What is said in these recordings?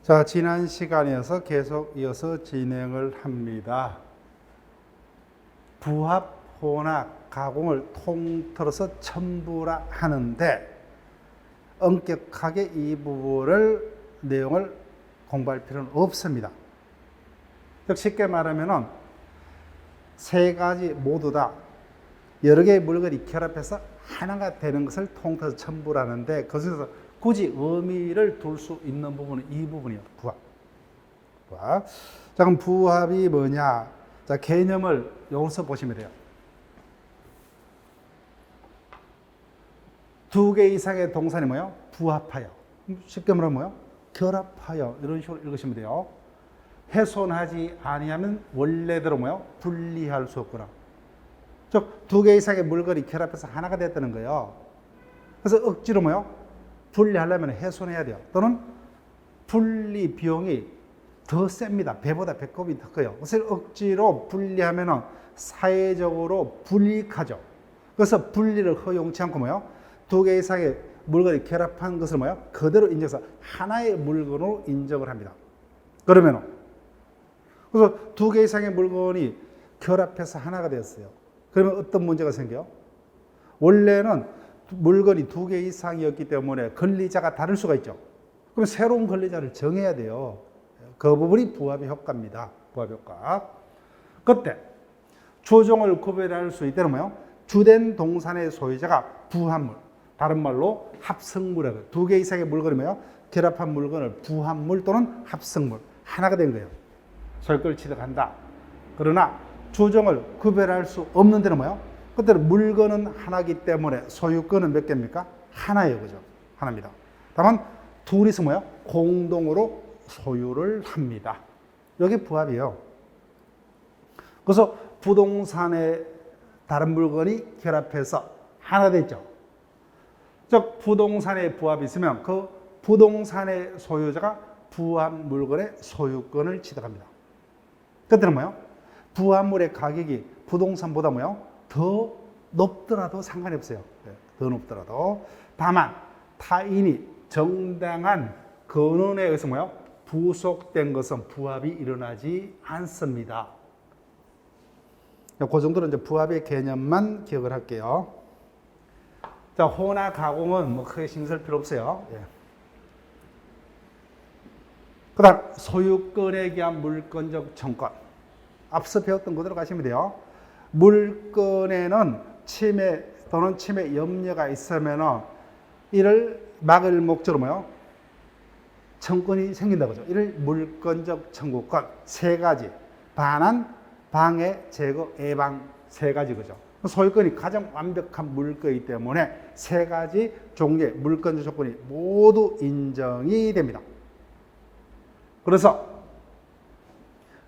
자, 지난 시간에서 계속 이어서 진행을 합니다. 부합, 혼합, 가공을 통틀어서 첨부라 하는데 엄격하게 이 부분을 내용을 공부할 필요는 없습니다. 즉 쉽게 말하면 세 가지 모두 다 여러 개의 물건이 결합해서 하나가 되는 것을 통틀어서 첨부라는데 그것에서 굳이 의미를 둘 수 있는 부분은 이 부분이에요. 부합. 부합. 자, 그럼 부합이 뭐냐? 자, 개념을 여기서 보시면 돼요. 두 개 이상의 동산이 뭐예요? 부합하여. 쉽게 말하면 뭐예요? 결합하여. 이런 식으로 읽으시면 돼요. 훼손하지 아니하면 원래대로 뭐예요? 분리할 수 없구나. 즉, 두 개 이상의 물건이 결합해서 하나가 됐다는 거예요. 그래서 억지로 뭐예요? 분리하려면 훼손해야 돼요. 또는 분리 비용이 더 셉니다. 배보다 배꼽이 더 커요. 그래서 억지로 분리하면 사회적으로 불이익하죠. 그래서 분리를 허용치 않고 뭐예요? 두 개 이상의 물건이 결합한 것을 뭐예요? 그대로 인정해서 하나의 물건으로 인정을 합니다. 그러면 그래서 두 개 이상의 물건이 결합해서 하나가 되었어요. 그러면 어떤 문제가 생겨요? 원래는 물건이 두 개 이상이었기 때문에 권리자가 다를 수가 있죠. 그럼 새로운 권리자를 정해야 돼요. 그 부분이 부합의 효과입니다. 부합 효과. 그때 주종을 구별할 수 있다는 뭐예요? 주된 동산의 소유자가 부합물, 다른 말로 합성물이라고 해요. 두 개 이상의 물건이 뭐예요? 결합한 물건을 부합물 또는 합성물, 하나가 된 거예요. 소유권을 취득한다. 그러나 주종을 구별할 수 없는 데는 뭐예요? 그때는 물건은 하나이기 때문에 소유권은 몇 개입니까? 하나예요. 그죠? 하나입니다. 다만 둘이서 뭐예요? 공동으로 소유를 합니다. 여기 부합이에요. 그래서 부동산에 다른 물건이 결합해서 하나 됐죠. 즉 부동산에 부합이 있으면 그 부동산의 소유자가 부합 물건의 소유권을 취득합니다. 그때는 뭐예요? 부합물의 가격이 부동산보다 뭐예요? 더 높더라도 상관이 없어요. 더 높더라도. 다만 타인이 정당한 근원에 의해서 뭐예요? 부속된 것은 부합이 일어나지 않습니다. 그 정도로 이제 부합의 개념만 기억을 할게요. 자, 혼합 가공은 뭐 크게 신경 쓸 필요 없어요. 그 다음 소유권에 대한 물권적 청권. 앞서 배웠던 그대로 가시면 돼요. 물건에는 침해 또는 침해 염려가 있으면 이를 막을 목적으로 뭐요? 청권이 생긴다 그죠? 이를 물권적 청구권 세 가지 반환, 방해, 제거, 예방 세 가지 그죠? 소유권이 가장 완벽한 물건이기 때문에 세 가지 종류의 물권적 조건이 모두 인정이 됩니다. 그래서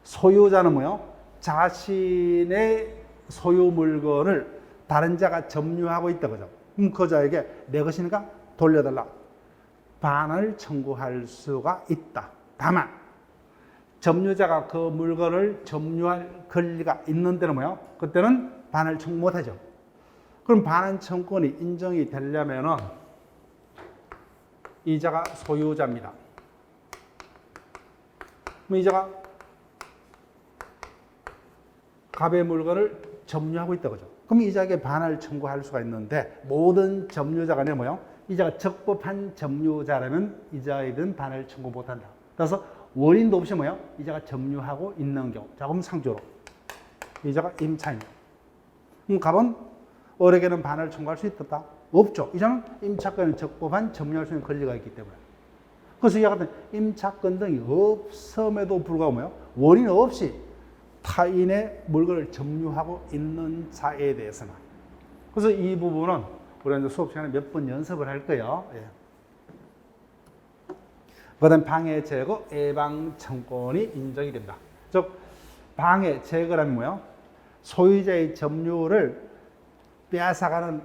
소유자는 뭐요? 자신의 소유 물건을 다른 자가 점유하고 있다 그죠? 그럼 그 자에게 내 것이니까 돌려달라. 반환을 청구할 수가 있다. 다만 점유자가 그 물건을 점유할 권리가 있는 데는 뭐예요? 그때는 반환을 청구 못하죠. 그럼 반환 청구권이 인정이 되려면은 이자가 소유자입니다. 그럼 이자가 갑의 물건을 점유하고 있다 그죠? 그럼 이자에게 반환을 청구할 수가 있는데 모든 점유자가 아니라 뭐예요? 이자가 적법한 점유자라면 이자에든 반환을 청구 못한다. 그래서 원인도 없이 뭐예요? 이자가 점유하고 있는 경우. 자, 그럼 상조로 이자가 임차입니다. 그럼 갑은 을에게는 반환을 청구할 수 있었다? 없죠. 이자는 임차권은 적법한 점유할 수 있는 권리가 있기 때문에. 그래서 이와 같은 임차권 등이 없음에도 불구하고 뭐예요? 원인 없이 타인의 물건을 점유하고 있는 자에 대해서는. 그래서 이 부분은 우리가 수업 시간에 몇 번 연습을 할 거예요. 그 다음 방해, 제거, 예방 청구권이 인정이 됩니다. 즉 방해, 제거라는 뭐예요? 소유자의 점유를 빼앗아가는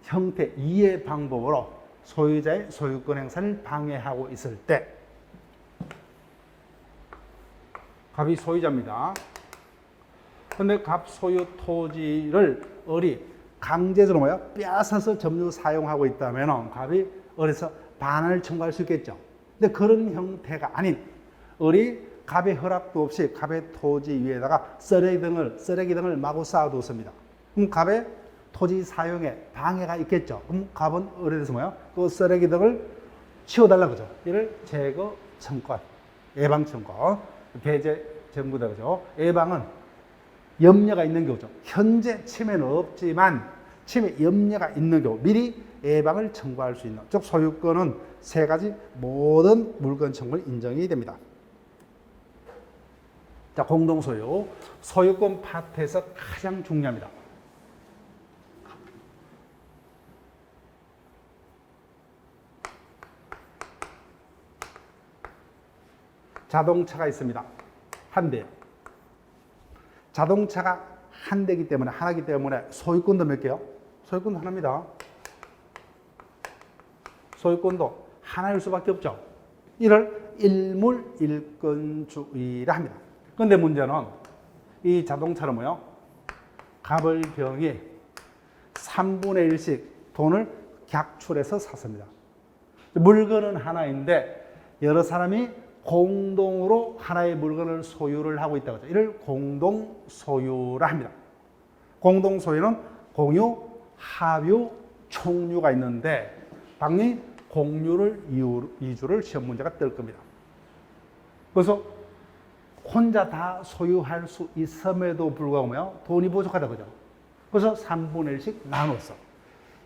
형태, 이해 방법으로 소유자의 소유권 행사를 방해하고 있을 때 갑이 소유자입니다. 그런데 갑 소유 토지를 을이 강제적으로 뭐야? 빼앗아서 점유 사용하고 있다면 갑이 을에서 반환을 청구할 수 있겠죠. 근데 그런 형태가 아닌 우리 갑의 허락도 없이 갑의 토지 위에다가 쓰레기 등을 마구 쌓아두었습니다. 그럼 갑의 토지 사용에 방해가 있겠죠. 그럼 갑은 어뢰 돼서 뭐예요? 그 쓰레기 등을 치워달라 그죠. 이를 제거 청권, 예방 청권, 배제 정부다 그죠. 예방은 염려가 있는 경우죠. 현재 침해는 없지만 침해 염려가 있는 경우 미리 예방을 청구할 수 있는, 즉 소유권은 세 가지 모든 물건 청구는 인정이 됩니다. 자, 공동소유. 소유권 파트에서 가장 중요합니다. 자동차가 있습니다. 한 대요. 자동차가 한 대이기 때문에, 하나이기 때문에 소유권도 몇 개요? 소유권도 하나입니다. 소유권도 하나일 수밖에 없죠. 이를 일물일건주의라 합니다. 그런데 문제는 이 자동차는 뭐요? 갑을 병이 3분의 1씩 돈을 객출해서 샀습니다. 물건은 하나인데 여러 사람이 공동으로 하나의 물건을 소유를 하고 있다고 하죠. 이를 공동소유라 합니다. 공동소유는 공유, 합유, 총유가 있는데 당연히 공유를 이주를 시험 문제가 뜰 겁니다. 그래서 혼자 다 소유할 수 있음에도 불구하고 뭐요? 돈이 부족하다 그죠? 그래서 3분의 1씩 나눴어.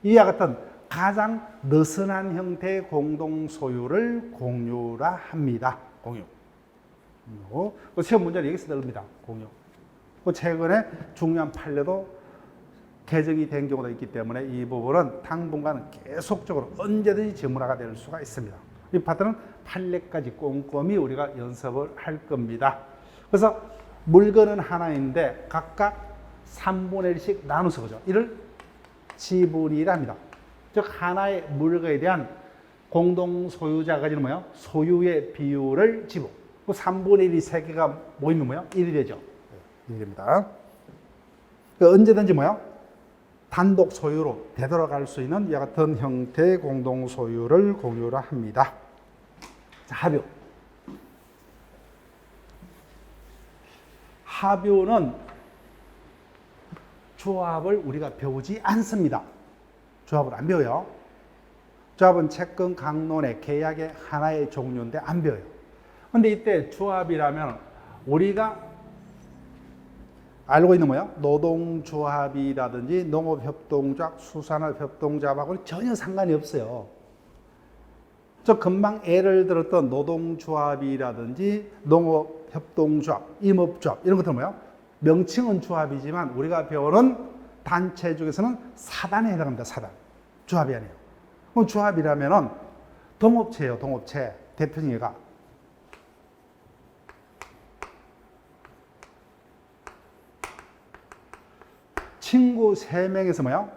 이와 같은 가장 느슨한 형태의 공동소유를 공유라 합니다. 공유. 시험 문제는 여기서 나옵니다. 공유. 최근에 중요한 판례도 개정이 된 경우도 있기 때문에 이 부분은 당분간 계속적으로 언제든지 재문화가 될 수가 있습니다. 이 파트는 판례까지 꼼꼼히 우리가 연습을 할 겁니다. 그래서 물건은 하나인데 각각 3분의 1씩 나눠서 그죠. 이를 지분이라 합니다. 즉 하나의 물건에 대한 공동 소유자가 가지는 뭐예요? 소유의 비율을 지분. 그 3분의 1이 3개가 모이면 뭐예요? 1이 되죠. 1이 됩니다. 언제든지 뭐예요? 단독 소유로 되돌아갈 수 있는 이와 같은 형태의 공동 소유를 공유라 합니다. 자, 합유. 합유는 조합을 우리가 배우지 않습니다. 조합을 안 배워요. 조합은 채권 강론의 계약의 하나의 종류인데 안 배워요. 그런데 이때 조합이라면 우리가 알고 있는 뭐예요? 노동조합이라든지 농업협동조합, 수산업협동조합하고는 전혀 상관이 없어요. 저 금방 예를 들었던 노동조합이라든지 농업협동조합, 임업조합 이런 것들은 뭐예요? 명칭은 조합이지만 우리가 배우는 단체 중에서는 사단에 해당합니다. 사단. 조합이 아니에요. 그럼 조합이라면은 동업체예요. 동업체. 대표적인 예가 친구 3명에서 뭐요?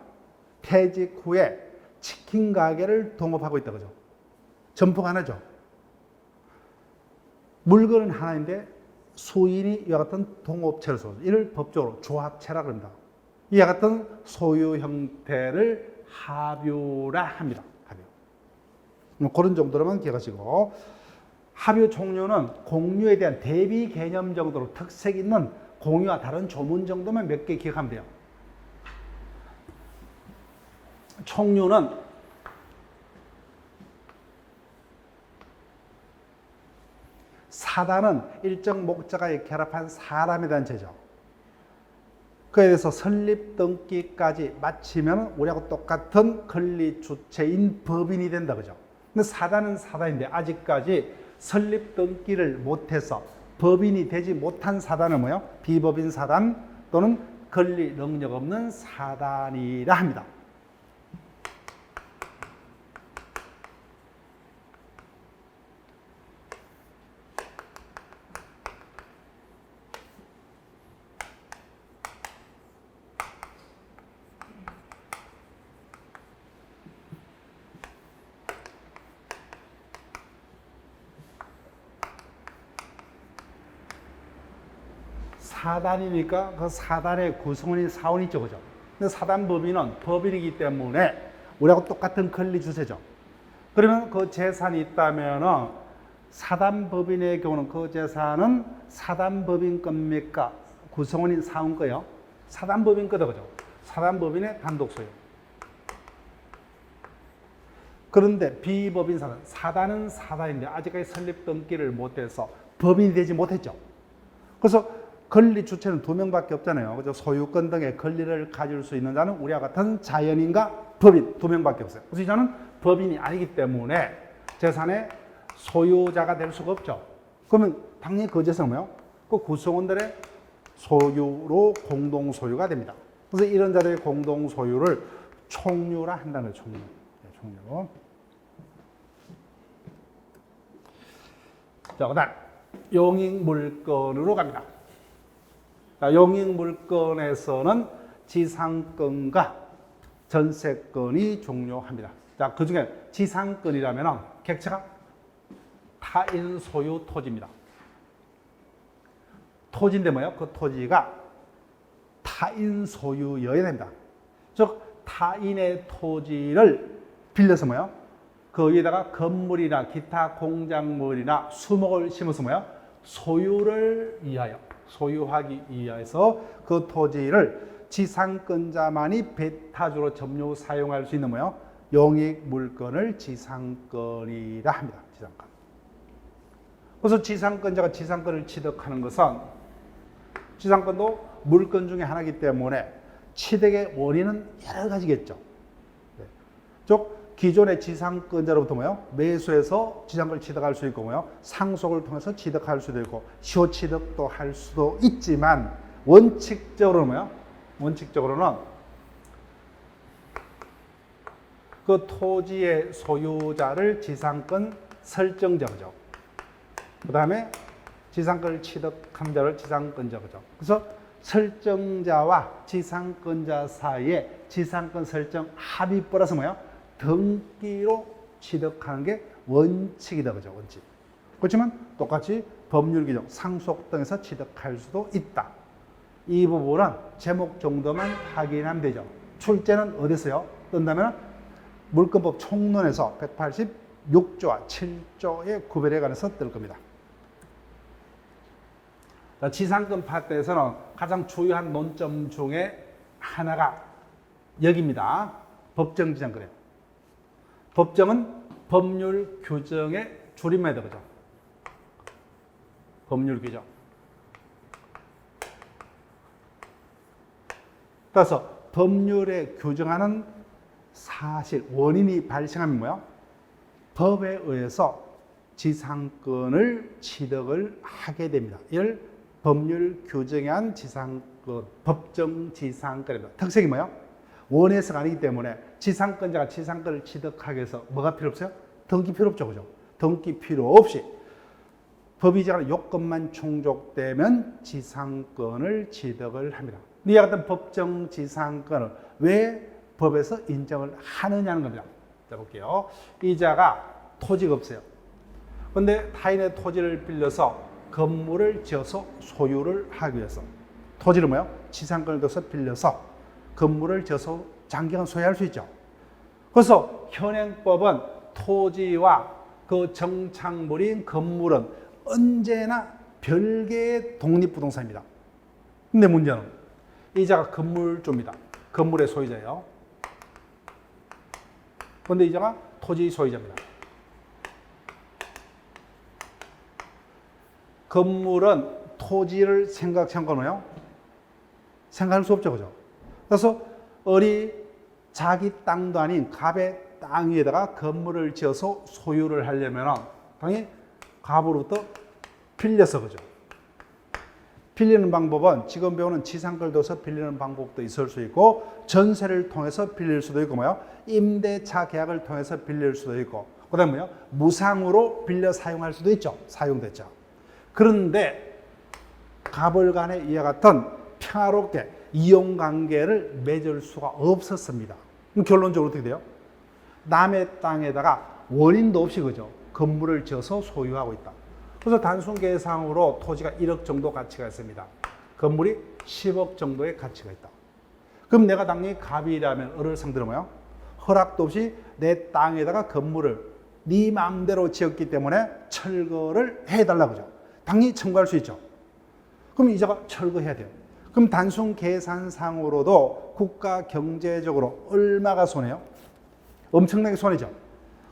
퇴직 후에 치킨 가게를 동업하고 있다 그죠? 점포가 하나죠. 물건은 하나인데 수인이 이와 같은 동업체를 소유하죠. 이를 법적으로 조합체라고 합니다. 이와 같은 소유 형태를 합유라 합니다. 합유. 그런 정도로만 기억하시고, 합유 종류는 공유에 대한 대비 개념 정도로 특색 있는 공유와 다른 조문 정도만 몇 개 기억하면 돼요. 총류는 사단은 일정 목적에 결합한 사람에 대한 죄죠. 그에 대해서 설립 등기까지 마치면 우리하고 똑같은 권리 주체인 법인이 된다 그죠. 근데 사단은 사단인데 아직까지 설립 등기를 못해서 법인이 되지 못한 사단을 뭐예요? 비법인 사단 또는 권리 능력 없는 사단이라 합니다. 사단이니까 그 사단의 구성원이 사원이 있죠, 그죠? 근데 사단법인은 법인이기 때문에 우리하고 똑같은 권리 주체죠. 그러면 그 재산이 있다면은 사단법인의 경우는 그 재산은 사단법인 겁니까? 구성원인 사원 거요? 사단법인 거다, 그죠? 사단법인의 단독 소유. 그런데 비법인 사단, 사단은 사단인데 아직까지 설립 등기를 못해서 법인이 되지 못했죠. 그래서 권리 주체는 2명밖에 없잖아요. 그죠? 소유권 등의 권리를 가질 수 있는 자는 우리와 같은 자연인과 법인 2명밖에 없어요. 그래서 이 자는 법인이 아니기 때문에 재산의 소유자가 될 수가 없죠. 그러면 당연히 그 재산은 뭐예요? 그 구성원들의 소유로 공동 소유가 됩니다. 그래서 이런 자들의 공동 소유를 총유라 한다는 거예요. 총유. 네, 총유. 자, 그다음 용익 물건으로 갑니다. 자, 용익 물건에서는 지상권과 전세권이 종료합니다. 자, 그 중에 지상권이라면 객체가 타인 소유 토지입니다. 토지인데 뭐예요? 그 토지가 타인 소유여야 됩니다. 즉 타인의 토지를 빌려서 뭐예요? 그 위에다가 건물이나 기타 공작물이나 수목을 심어서 뭐예요? 소유를 위하여, 소유하기 위해서 그 토지를 지상권자만이 배타주로 점유 사용할 수 있는 뭐예요? 용익 물건을 지상권이라 합니다. 지상권. 그래서 지상권자가 지상권을 취득하는 것은 지상권도 물건 중에 하나이기 때문에 취득의 원인은 여러 가지겠죠. 즉 기존의 지상권자로부터 뭐요? 매수해서 지상권을 취득할 수 있고 뭐요? 상속을 통해서 취득할 수도 있고 시효 취득도 할 수도 있지만 원칙적으로는 뭐요? 원칙적으로는 그 토지의 소유자를 지상권 설정자죠. 그 다음에 지상권을 취득한 자를 지상권자죠. 그래서 설정자와 지상권자 사이에 지상권 설정 합의법이라서 뭐예요? 등기로 취득하는 게 원칙이다, 그죠? 원칙. 그렇지만 똑같이 법률 규정, 상속 등에서 취득할 수도 있다. 이 부분은 제목 정도만 확인하면 되죠. 출제는 어디서요? 뜬다면 물권법 총론에서 186조와 7조의 구별에 관해서 뜰 겁니다. 지상권 파트에서는 가장 주요한 논점 중에 하나가 여기입니다. 법정 지상권이에요. 법정은 법률 규정의 줄임말이다, 그죠? 법률 규정. 따라서 법률에 규정하는 사실, 원인이 발생하면 뭐야? 법에 의해서 지상권을 취득을 하게 됩니다. 이를 법률 규정에 한 지상권, 법정 지상권입니다. 특색이 뭐예요? 원해서가 아니기 때문에 지상권자가 지상권을 취득하기 위해서 뭐가 필요 없어요? 등기 필요 없죠, 그죠? 등기 필요 없이 법이 정하는 요건만 충족되면 지상권을 취득을 합니다. 이와 같은 법정 지상권을 왜 법에서 인정을 하느냐는 겁니다. 자, 볼게요. 이자가 토지가 없어요. 그런데 타인의 토지를 빌려서 건물을 지어서 소유를 하기 위해서 토지를 뭐요? 지상권을 둬서 빌려서 건물을 지어서 장기간 소유할 수 있죠. 그래서 현행법은 토지와 그 정착물인 건물은 언제나 별개의 독립부동산입니다. 근데 문제는 이자가 건물주입니다. 건물의 소유자예요. 그런데 이자가 토지 소유자입니다. 건물은 토지를 생각하거나요? 생각할 수 없죠, 그죠? 그래서 자기 땅도 아닌 갑의 땅 위에다가 건물을 지어서 소유를 하려면 당연히 갑으로부터 빌려서, 그죠? 빌리는 방법은 지금 배우는 지상권을 둬서 빌리는 방법도 있을 수 있고 전세를 통해서 빌릴 수도 있고 뭐요? 임대차 계약을 통해서 빌릴 수도 있고 그다음에 뭐요? 무상으로 빌려 사용할 수도 있죠. 사용됐죠. 그런데 갑을 간에 이와 같은 평화롭게 이용관계를 맺을 수가 없었습니다. 그럼 결론적으로 어떻게 돼요? 남의 땅에다가 원인도 없이, 그죠? 건물을 지어서 소유하고 있다. 그래서 단순 계상으로 토지가 1억 정도 가치가 있습니다. 건물이 10억 정도의 가치가 있다. 그럼 내가 당연히 갑이라면 을을 상대로 뭐요? 허락도 없이 내 땅에다가 건물을 네 마음대로 지었기 때문에 철거를 해달라고 그죠. 당연히 청구할 수 있죠. 그럼 이자가 철거해야 돼요. 그럼 단순 계산상으로도 국가 경제적으로 얼마가 손해요? 엄청나게 손해죠.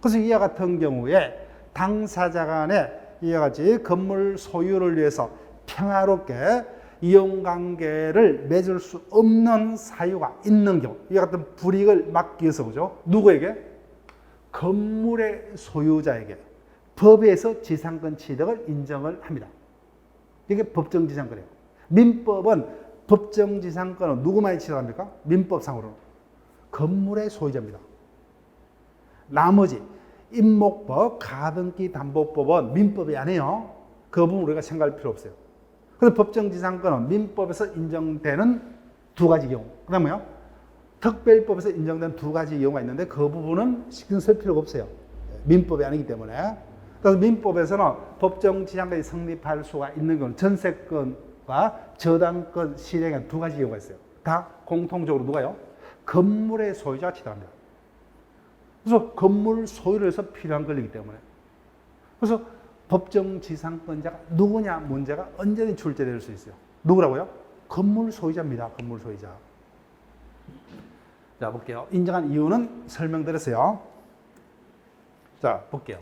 그래서 이와 같은 경우에 당사자 간에 이와 같이 건물 소유를 위해서 평화롭게 이용관계를 맺을 수 없는 사유가 있는 경우, 이와 같은 불이익을 막기 위해서 그죠? 누구에게? 건물의 소유자에게 법에서 지상권 취득을 인정을 합니다. 이게 법정지상권이에요. 민법은 법정지상권은 누구만이 취득합니까? 민법상으로는 건물의 소유자입니다. 나머지 임목법, 가등기 담보법은 민법이 아니에요. 그 부분 우리가 생각할 필요 없어요. 그래서 법정지상권은 민법에서 인정되는 두 가지 경우, 그 다음에요 특별법에서 인정된 두 가지 경우가 있는데 그 부분은 신경 쓸 필요가 없어요. 민법이 아니기 때문에. 그래서 민법에서는 법정지상권이 성립할 수가 있는 경우는 전세권과 저당권 실행에 두 가지 경우가 있어요. 다 공통적으로 누가요? 건물의 소유자가 취득합니다. 그래서 건물 소유를 해서 필요한 권리이기 때문에. 그래서 법정지상권자가 누구냐 문제가 언제든지 출제될 수 있어요. 누구라고요? 건물 소유자입니다. 건물 소유자. 자, 볼게요. 인정한 이유는 설명드렸어요. 자, 볼게요.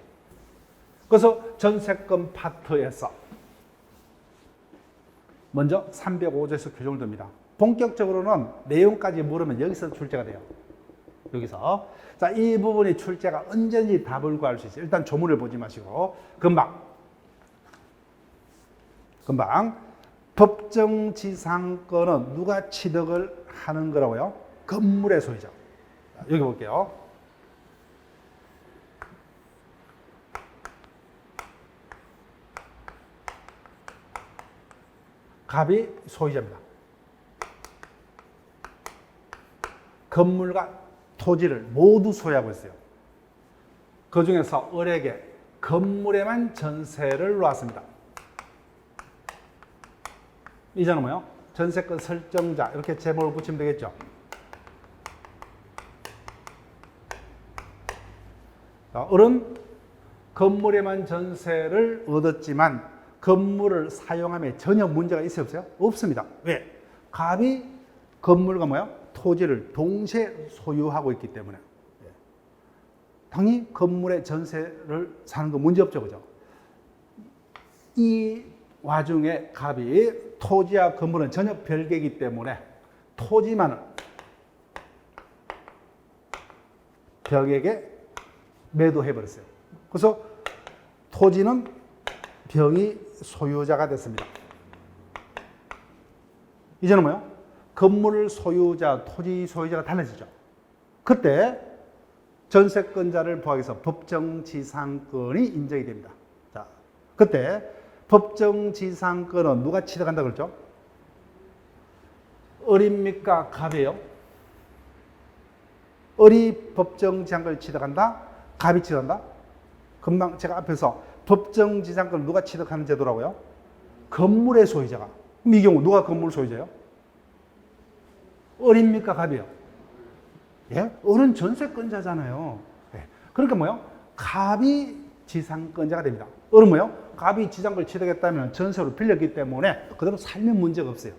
그래서 전세권 파트에서 먼저 305조에서 규정을 둡니다. 본격적으로는 내용까지 물으면 여기서 출제가 돼요. 여기서. 자, 이 부분이 출제가 언제든지 답을 구할 수 있어요. 일단 조문을 보지 마시고 금방 법정지상권은 누가 취득을 하는 거라고요? 건물의 소유자. 여기 볼게요. 갑이 소유자입니다. 건물과 토지를 모두 소유하고 있어요. 그 중에서 을에게 건물에만 전세를 놓았습니다. 이자는 뭐요? 전세권 설정자, 이렇게 제목을 붙이면 되겠죠. 자, 을은 건물에만 전세를 얻었지만 건물을 사용함에 전혀 문제가 있어요, 없어요? 없습니다. 왜? 갑이 건물과 뭐야? 토지를 동시에 소유하고 있기 때문에. 당연히 건물의 전세를 사는 거 문제 없죠, 그죠? 이 와중에 갑이 토지와 건물은 전혀 별개이기 때문에 토지만을 벽에게 매도해버렸어요. 그래서 토지는 병이 소유자가 됐습니다. 이제는 뭐요? 건물 소유자, 토지 소유자가 달라지죠. 그때 전세권자를 포함해서 해서 법정지상권이 인정이 됩니다. 자, 그때 법정지상권은 누가 취득한다 그랬죠? 을입니까? 갑이에요? 을이 법정지상권을 취득한다? 갑이 취득한다? 금방 제가 앞에서 법정지상권을 누가 취득하는 제도라고요? 건물의 소유자가. 그럼 이 경우 누가 건물 소유자예요? 을입니까? 갑이에요? 예? 을은 전세권자잖아요. 예. 그러니까 뭐요? 갑이 지상권자가 됩니다. 을은 뭐요? 갑이 지상권을 취득했다면 전세로 빌렸기 때문에 그대로 살면 문제가 없어요.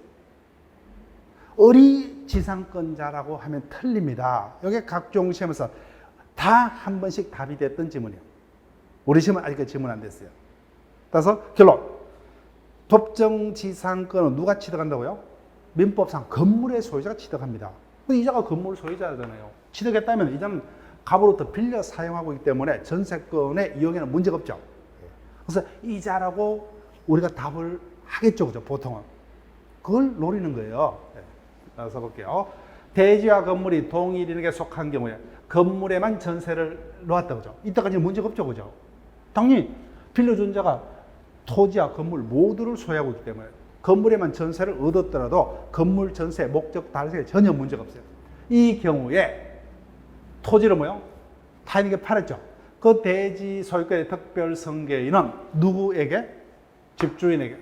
을이 지상권자라고 하면 틀립니다. 이게 각종 시험에서 다 한 번씩 답이 됐던 지문이에요. 우리 시험은 아직까지 질문 안 됐어요. 따라서 결론. 법정지상권은 누가 취득한다고요? 민법상 건물의 소유자가 취득합니다. 이자가 건물 소유자잖아요. 취득했다면 이자는 갑으로부터 빌려 사용하고 있기 때문에 전세권의 이용에는 문제가 없죠. 그래서 이자라고 우리가 답을 하겠죠, 그죠? 보통은. 그걸 노리는 거예요. 따라서 볼게요. 대지와 건물이 동일인에게 속한 경우에 건물에만 전세를 놓았다, 그죠? 이때까지는 문제가 없죠, 그죠? 당연히 빌려준 자가 토지와 건물 모두를 소유하고 있기 때문에 건물에만 전세를 얻었더라도 건물 전세 목적 달성에 전혀 문제가 없어요. 이 경우에 토지를 뭐요? 타인에게 팔았죠. 그 대지 소유권의 특별 승계인은 누구에게? 집주인에게.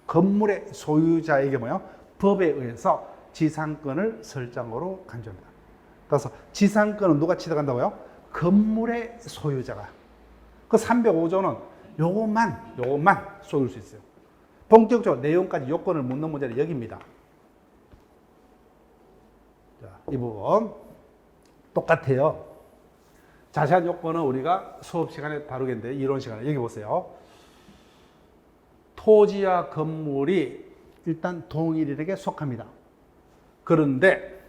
건물의 소유자에게 뭐요? 법에 의해서 지상권을 설정으로 간주합니다. 따라서 지상권은 누가 취득한다고요? 건물의 소유자가. 그 305조는 요것만 쏘을 수 있어요. 본격적으로 내용까지 요건을 묻는 문제는 여기입니다. 자, 이 부분 똑같아요. 자세한 요건은 우리가 수업 시간에 다루겠는데 이론 시간에 여기 보세요. 토지와 건물이 일단 동일인에게 속합니다. 그런데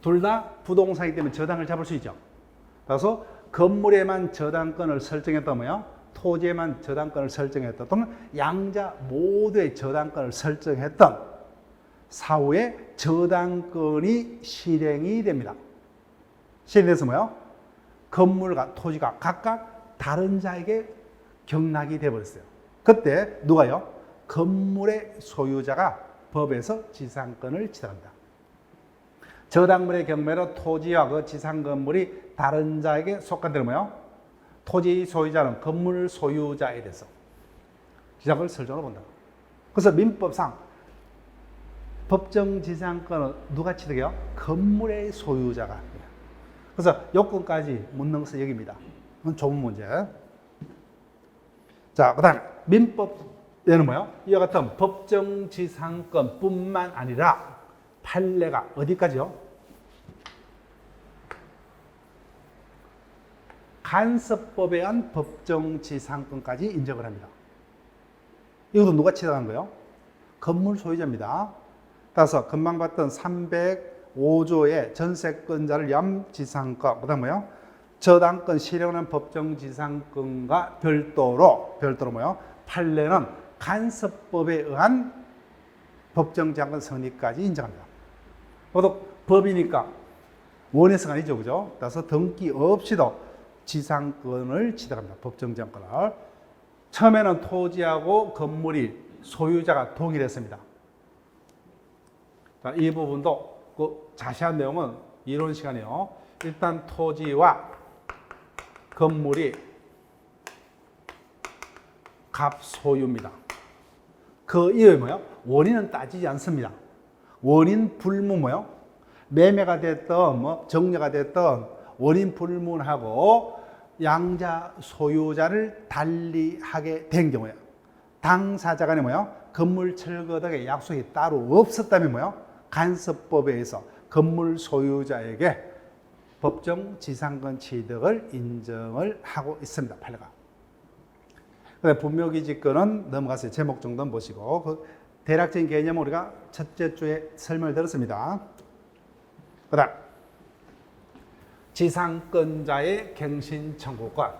둘 다 부동산이기 때문에 저당을 잡을 수 있죠. 그래서 건물에만 저당권을 설정했다면요, 토지에만 저당권을 설정했다, 또는 양자 모두의 저당권을 설정했던 사후에 저당권이 실행이 됩니다. 실행돼서 뭐요? 건물과 토지가 각각 다른 자에게 경락이 되어버렸어요. 그때 누가요? 건물의 소유자가 법에서 지상권을 취득합니다. 저당물의 경매로 토지와 그 지상 건물이 다른 자에게 속한다는 뭐요? 토지 소유자는 건물 소유자에 대해서 지상권을 설정을 본다. 그래서 민법상 법정 지상권은 누가 취득해요? 건물의 소유자가. 그래서 요건까지 묻는 것은 여기입니다. 이건 좁은 문제. 자, 그 다음 민법에는 뭐요? 이와 같은 법정 지상권뿐만 아니라 판례가 어디까지요? 간섭법에 의한 법정 지상권까지 인정을 합니다. 이것도 누가 취득한 거예요? 건물 소유자입니다. 따라서 금방 봤던 305조의 전세권자를 위한 지상권, 그 다음 뭐요? 저당권 실행하는 법정 지상권과 별도로 뭐요? 판례는 간섭법에 의한 법정 지상권 성립까지 인정합니다. 모두 법이니까 원해서가 아니죠, 그죠? 따라서 등기 없이도 지상권을 취득합니다. 법정 지상권을. 처음에는 토지하고 건물이 소유자가 동일했습니다. 자, 이 부분도 그 자세한 내용은 이론 시간이요. 일단 토지와 건물이 갑소유입니다. 그 이유는 뭐예요? 원인은 따지지 않습니다. 원인 불문 뭐예요? 매매가 됐던 정려가 됐던 원인 불문하고 양자 소유자를 달리하게 된 경우에 당사자 간에 뭐예요? 건물 철거 등의 약속이 따로 없었다면 뭐예요? 간섭법에 의해서 건물 소유자에게 법정 지상권 취득을 인정을 하고 있습니다. 판례가. 분묘기지권은 넘어가세요. 제목 정도는 보시고 그 대략적인 개념은 우리가 첫째 주에 설명을 들었습니다. 그 다음 지상권자의 갱신 청구권.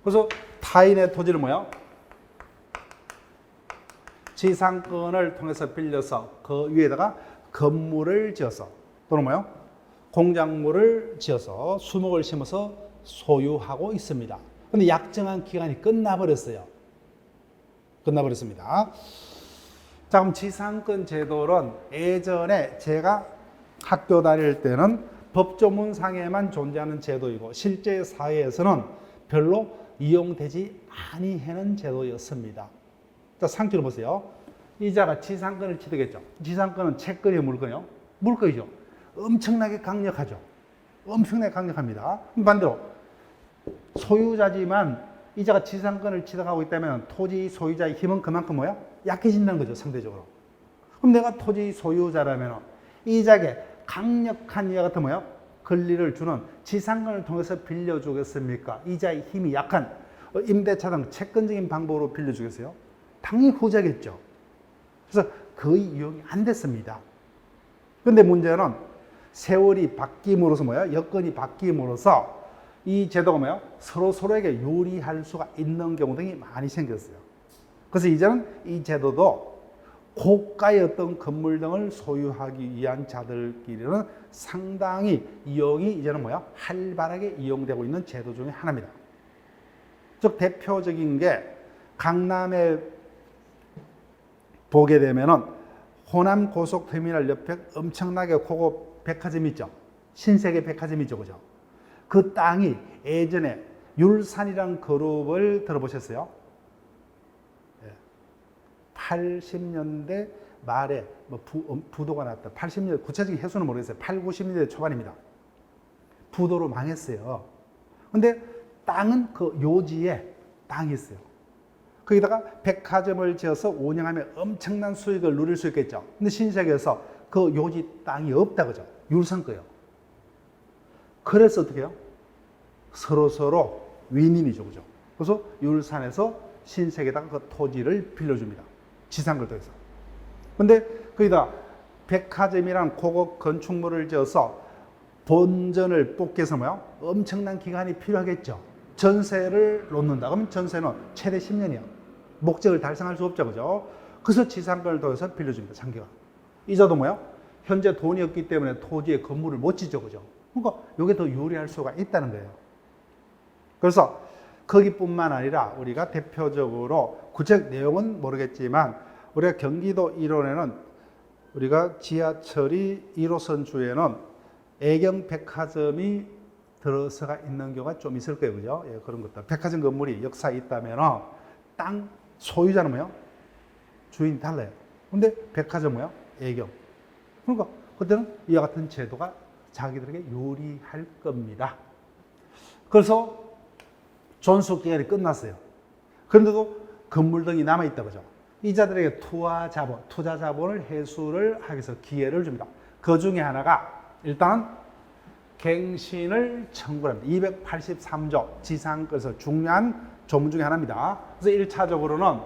그래서 타인의 토지를 뭐요? 지상권을 통해서 빌려서 그 위에다가 건물을 지어서 또는 뭐요? 공작물을 지어서 수목을 심어서 소유하고 있습니다. 그런데 약정한 기간이 끝나버렸어요. 끝나버렸습니다. 자, 그럼 지상권 제도는 예전에 제가 학교 다닐 때는 법조문상에만 존재하는 제도이고 실제 사회에서는 별로 이용되지 아니하는 제도였습니다. 자, 상표를 보세요. 이자가 지상권을 취득했죠. 지상권은 채권이에요, 물건이요? 물건이죠. 엄청나게 강력하죠. 엄청나게 강력합니다. 반대로 소유자지만 이자가 지상권을 취득하고 있다면 토지 소유자의 힘은 그만큼 뭐야? 약해진다는 거죠, 상대적으로. 그럼 내가 토지 소유자라면 이자에 강력한 이와 같은 뭐야? 권리를 주는 지상권을 통해서 빌려주겠습니까? 이자의 힘이 약한 임대차 등 채권적인 방법으로 빌려주겠어요? 당연히 후자겠죠. 그래서 거의 이용이 안 됐습니다. 그런데 문제는 세월이 바뀜으로써 뭐야? 여건이 바뀜으로써 이 제도가 뭐야? 서로에게 유리할 수가 있는 경우 등이 많이 생겼어요. 그래서 이제는 이 제도도 고가의 어떤 건물 등을 소유하기 위한 자들끼리는 상당히 이용이 이제는 뭐야? 활발하게 이용되고 있는 제도 중에 하나입니다. 즉 대표적인 게 강남에 보게 되면은 호남 고속터미널 옆에 엄청나게 고급 백화점이 있죠. 신세계 백화점이 있죠, 그죠? 그 땅이 예전에 율산이라는 그룹을 들어보셨어요? 80년대 말에 부도가 났다. 80년대 구체적인 해수는 모르겠어요. 8, 90년대 초반입니다. 부도로 망했어요. 근데 땅은 그 요지에 땅이 있어요. 거기다가 백화점을 지어서 운영하면 엄청난 수익을 누릴 수 있겠죠. 근데 신세계에서 그 요지 땅이 없다 그죠. 율산 거예요. 그래서 어떻게 해요? 서로 윈윈이죠. 그죠? 그래서 율산에서 신세계에다가 그 토지를 빌려줍니다. 지상걸 통해서. 근데 거기다 백화점이란 고급 건축물을 지어서 본전을 뽑기 위해서 뭐야? 엄청난 기간이 필요하겠죠. 전세를 놓는다. 그러면 전세는 최대 10년이야. 목적을 달성할 수 없죠. 그죠? 그래서 지상권을 통해서 빌려줍니다. 장기간. 이자도 뭐야? 현재 돈이 없기 때문에 토지에 건물을 못 짓죠. 그죠? 그러니까 이게 더 유리할 수가 있다는 거예요. 그래서 거기뿐만 아니라 우리가 대표적으로 구체적 내용은 모르겠지만 우리가 경기도 일원에는 우리가 지하철이 1호선 주에는 애경 백화점이 들어서가 있는 경우가 좀 있을 거예요. 그죠? 예, 그런 것들. 백화점 건물이 역사에 있다면 땅 소유자는 뭐요? 주인이 달라요. 근데 백화점 뭐요? 애경. 그러니까 그때는 이와 같은 제도가 자기들에게 유리할 겁니다. 그래서 존속 기간이 끝났어요. 그런데도 건물 등이 남아있다. 그죠? 이자들에게 투자 자본을 회수를 하기 위해서 기회를 줍니다. 그 중에 하나가 일단 갱신을 청구합니다. 283조 지상권에서 중요한 조문 중에 하나입니다. 그래서 1차적으로는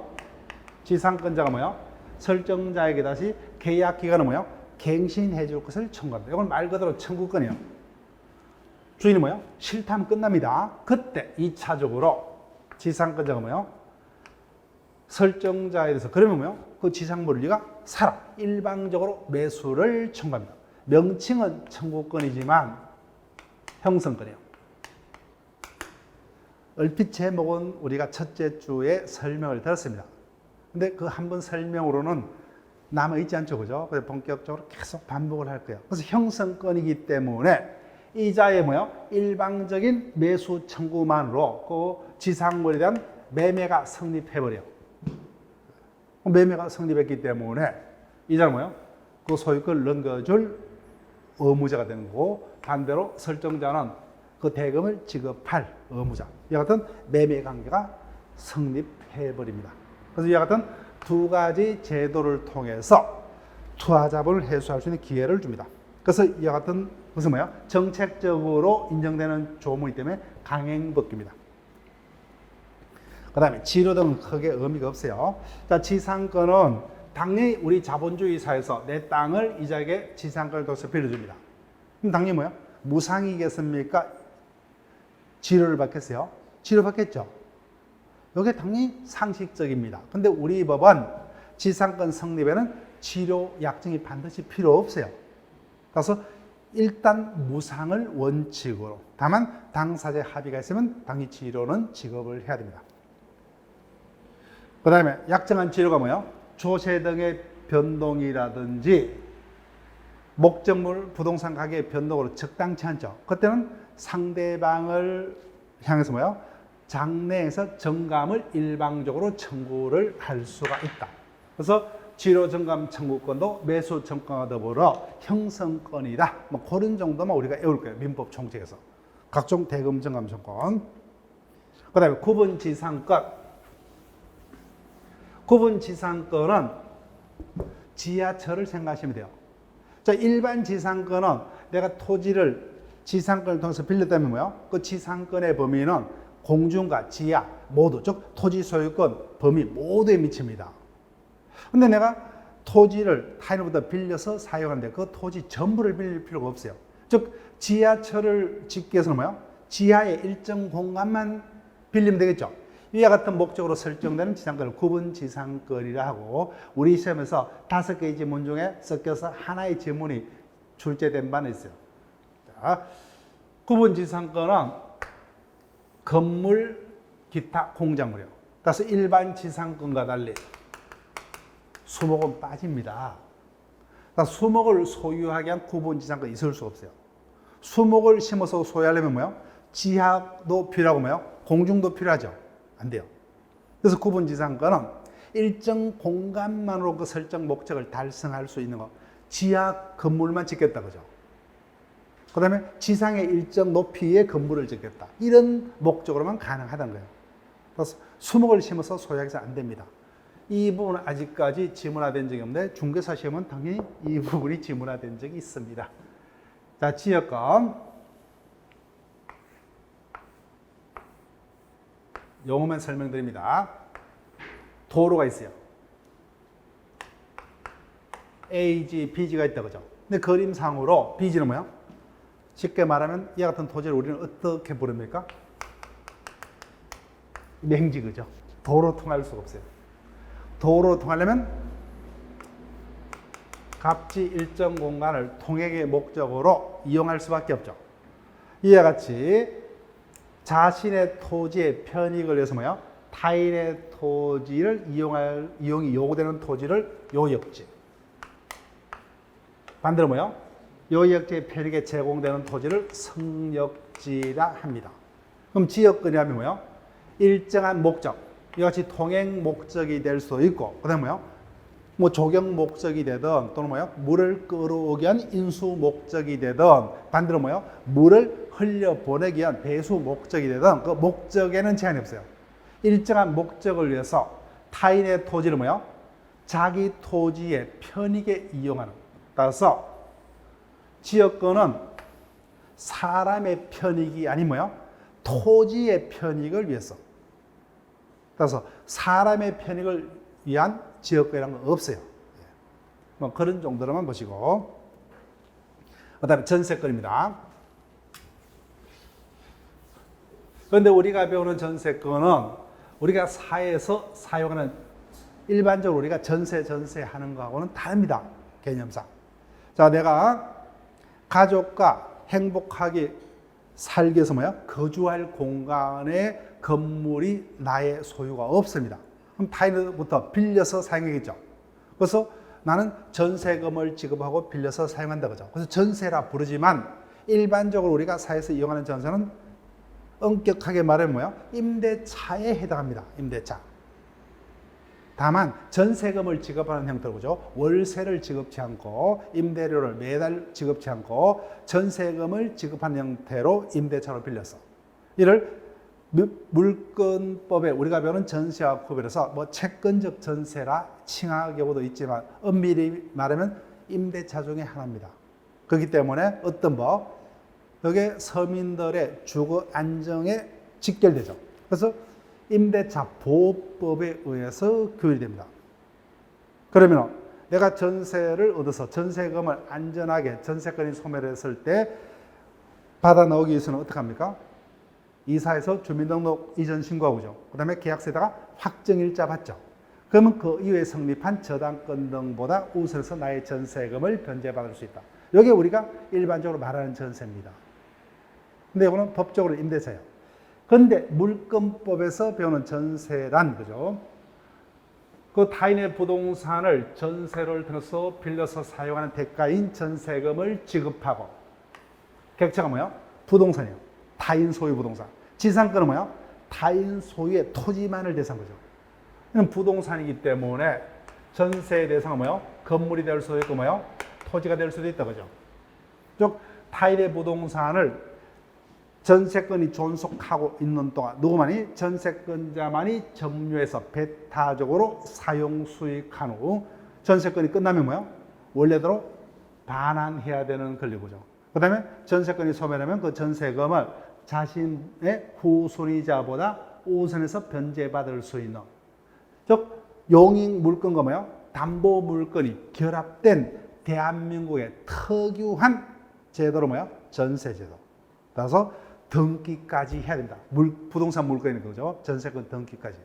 지상권자가 뭐요? 설정자에게 다시 계약 기간은 뭐요? 갱신해 줄 것을 청구합니다. 이건 말 그대로 청구권이에요. 주인이 뭐요? 싫다면 끝납니다. 그때 2차적으로 지상권자가 뭐요? 설정자에 대해서 그러면 뭐요? 그 지상물을 네가 사라. 일방적으로 매수를 청구합니다. 명칭은 청구권이지만 형성권이에요. 얼핏 제목은 우리가 첫째 주에 설명을 들었습니다. 근데 그 한 번 설명으로는 남아있지 않죠. 그죠? 그래서 본격적으로 계속 반복을 할 거예요. 그래서 형성권이기 때문에 이자의 뭐요? 일방적인 매수 청구만으로 그 지상물에 대한 매매가 성립해버려요. 매매가 성립했기 때문에 이자는 뭐요? 그 소유권을 넘겨줄 의무자가 되는 거고 반대로 설정자는 그 대금을 지급할 의무자. 이와 같은 매매 관계가 성립해버립니다. 그래서 이와 같은 두 가지 제도를 통해서 투하 자본을 회수할 수 있는 기회를 줍니다. 그래서 이와 같은 것은 뭐야? 정책적으로 인정되는 조문이기 때문에 강행법규입니다. 그 다음에 지료 등은 크게 의미가 없어요. 자, 지상권은 당연히 우리 자본주의 사회에서 내 땅을 이자에게 지상권을 둬서 빌려줍니다. 그럼 당연히 뭐야? 무상이겠습니까? 지료를 받겠어요? 지료 받겠죠? 이게 당연히 상식적입니다. 근데 우리 법은 지상권 성립에는 지료 약정이 반드시 필요 없어요. 그래서 일단 무상을 원칙으로, 다만 당사자 합의가 있으면 당연히 지료는 지급을 해야 됩니다. 그 다음에 약정한 지료가 뭐예요? 조세 등의 변동이라든지 목적물 부동산 가격의 변동으로 적당치 않죠. 그때는 상대방을 향해서 뭐예요? 장내에서 정감을 일방적으로 청구를 할 수가 있다. 그래서 지료 정감 청구권도 매수 청구권과 더불어 형성권이다. 뭐 그런 정도만 우리가 외울 거예요. 민법 총칙에서. 각종 대금 정감 청구권. 그 다음에 구분지상권. 구분지상권은 지하철을 생각하시면 돼요. 자, 일반 지상권은 내가 토지를 지상권을 통해서 빌렸다면 뭐예요? 그 지상권의 범위는 공중과 지하 모두, 즉 토지 소유권 범위 모두에 미칩니다. 근데 내가 토지를 타인으로부터 빌려서 사용하는데 그 토지 전부를 빌릴 필요가 없어요. 즉 지하철을 짓기 위해서는 뭐예요? 지하의 일정 공간만 빌리면 되겠죠. 이와 같은 목적으로 설정되는 지상권을 구분지상권이라 하고 우리 시험에서 5개의 지문 중에 섞여서 하나의 지문이 출제된 바는 있어요. 자, 구분지상권은 건물, 기타, 공작물이에요. 따라서 일반 지상권과 달리 수목은 빠집니다. 그러니까 수목을 소유하게 한 구분지상권이 있을 수 없어요. 수목을 심어서 소유하려면 뭐예요? 지하도 필요하고 뭐예요? 공중도 필요하죠. 안 돼요. 그래서 구분지상권은 일정 공간만으로 그 설정 목적을 달성할 수 있는 거. 지하 건물만 짓겠다 그죠? 그 다음에 지상의 일정 높이의 건물을 짓겠다. 이런 목적으로만 가능하다는 거예요. 그래서 수목을 심어서 소유하기 안 됩니다. 이 부분은 아직까지 지문화된 적이 없는데 중개사 시험은 당연히 이 부분이 지문화된 적이 있습니다. 자, 지역권. 용어만 설명드립니다. 도로가 있어요. A지, B지가 있다, 그죠? 근데 그림상으로 B지는 뭐야? 쉽게 말하면 이와 같은 토지를 우리는 어떻게 부릅니까? 맹지, 그죠? 도로 통할 수가 없어요. 도로 통하려면 갑지 일정 공간을 통행의 목적으로 이용할 수밖에 없죠. 이와 같이 자신의 토지의 편익을 위해서 뭐야? 타인의 토지를 이용이 요구되는 토지를 요역지. 반대로 뭐야? 요역지의 편익에 제공되는 토지를 성역지라 합니다. 그럼 지역권이 하면 뭐야? 일정한 목적, 이같이 통행 목적이 될 수도 있고, 그 다음에 뭐야? 뭐 조경 목적이 되든 또는 뭐야? 물을 끌어오기 위한 인수 목적이 되든 반대로 뭐야? 물을 흘려보내기 위한 배수 목적이 되든 그 목적에는 제한이 없어요. 일정한 목적을 위해서 타인의 토지를 뭐야? 자기 토지의 편익에 이용하는. 따라서 지역권은 사람의 편익이 아닌 뭐야? 토지의 편익을 위해서. 따라서 사람의 편익을 위한 지역권이라는 건 없어요. 뭐 그런 정도로만 보시고. 그 다음에 전세권입니다. 그런데 우리가 배우는 전세권은 우리가 사회에서 사용하는 일반적으로 우리가 전세하는 거하고는 다릅니다. 개념상. 자, 내가 가족과 행복하게 살기 위해서 뭐야? 거주할 공간에 건물이 나의 소유가 없습니다. 그럼 타인으로부터 빌려서 사용하겠죠. 그래서 나는 전세금을 지급하고 빌려서 사용한다 그죠. 그래서 전세라 부르지만 일반적으로 우리가 사회에서 이용하는 전세는 엄격하게 말하면 뭐야? 임대차에 해당합니다. 임대차. 다만 전세금을 지급하는 형태로 그죠. 월세를 지급치 않고 임대료를 매달 지급치 않고 전세금을 지급하는 형태로 임대차로 빌려서 이를 물권법에 우리가 배우는 전세와 구별해서 뭐 채권적 전세라 칭하는 경우도 있지만 엄밀히 말하면 임대차 중에 하나입니다. 그렇기 때문에 어떤 법? 여기에 서민들의 주거 안정에 직결되죠. 그래서 임대차 보호법에 의해서 규율이 됩니다. 그러면 내가 전세를 얻어서 전세금을 안전하게 전세권이 소멸했을 때 받아 나오기 위해서는 어떻게 합니까? 이사에서 주민등록 이전 신고하고죠. 그 다음에 계약서에다가 확정일자 받죠. 그러면 그 이후에 성립한 저당권 등보다 우선해서 나의 전세금을 변제받을 수 있다. 이게 우리가 일반적으로 말하는 전세입니다. 근데 이거는 법적으로 임대차예요. 그런데 물권법에서 배우는 전세란 그죠? 그 타인의 부동산을 전세를 들어서 빌려서 사용하는 대가인 전세금을 지급하고 객체가 뭐야? 부동산이에요. 타인 소유 부동산. 지상권은 뭐야? 타인 소유의 토지만을 대상 거죠. 이는 부동산이기 때문에 전세의 대상은 뭐야? 건물이 될 수도 있고 뭐야? 토지가 될 수도 있다 그죠? 즉 타인의 부동산을 전세권이 존속하고 있는 동안 누구만이? 전세권자만이 점유해서 배타적으로 사용 수익한 후 전세권이 끝나면 뭐야? 원래대로 반환해야 되는 권리구조. 그 다음에 전세권이 소멸하면 그 전세금을 자신의 후순위자보다 우선해서 변제받을 수 있는, 즉 용익 물건과 뭐야? 담보 물건이 결합된 대한민국의 특유한 제도로 뭐야? 전세제도. 따라서 등기까지 해야 된다. 부동산 물건인 거죠. 전세권 등기까지.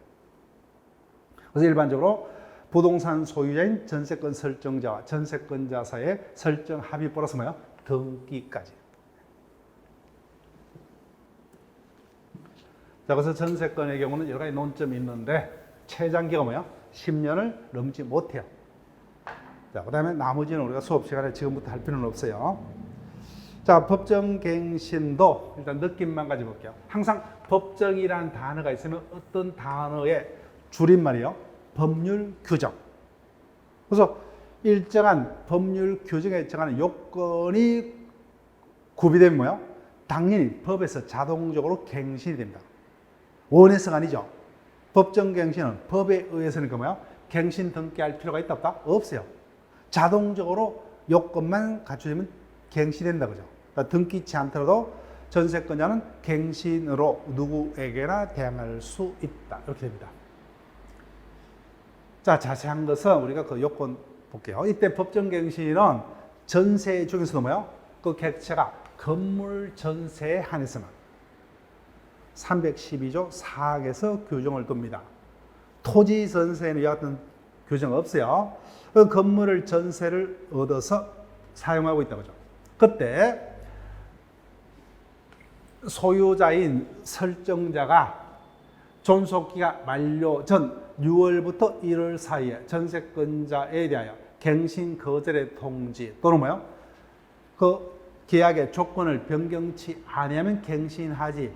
그래서 일반적으로 부동산 소유자인 전세권 설정자와 전세권자 사이의 설정 합의 플러스 뭐야? 등기까지. 자, 그래서 전세권의 경우는 여러 가지 논점이 있는데 최장기가 뭐야? 10년을 넘지 못해요. 자, 그 다음에 나머지는 우리가 수업 시간에 지금부터 할 필요는 없어요. 자, 법정갱신도 일단 느낌만 가지고 볼게요. 항상 법정이라는 단어가 있으면 어떤 단어의 줄임말이요? 법률 규정. 그래서 일정한 법률 규정에 정하는 요건이 구비되면 뭐요? 당연히 법에서 자동적으로 갱신이 됩니다. 원해서가 아니죠. 법정갱신은 법에 의해서는 그 뭐요? 갱신 등기할 필요가 있다 없다? 없어요. 자동적으로 요건만 갖추면 갱신된다 그죠. 그러니까 등기치 않더라도 전세권자는 갱신으로 누구에게나 대항할 수 있다. 이렇게 됩니다. 자, 자세한 것은 우리가 그 요건 볼게요. 이때 법정갱신은 전세 중에서도 뭐요? 그 객체가 건물 전세에 한해서만 312조 4항에서 규정을 둡니다. 토지 전세는 이와 같은 규정 없어요. 그 건물을 전세를 얻어서 사용하고 있다고 하죠. 그때 소유자인 설정자가 존속기가 만료 전 6월부터 1월 사이에 전세권자에 대하여 갱신 거절의 통지 또는 뭐요? 그 계약의 조건을 변경치 아니하면 갱신하지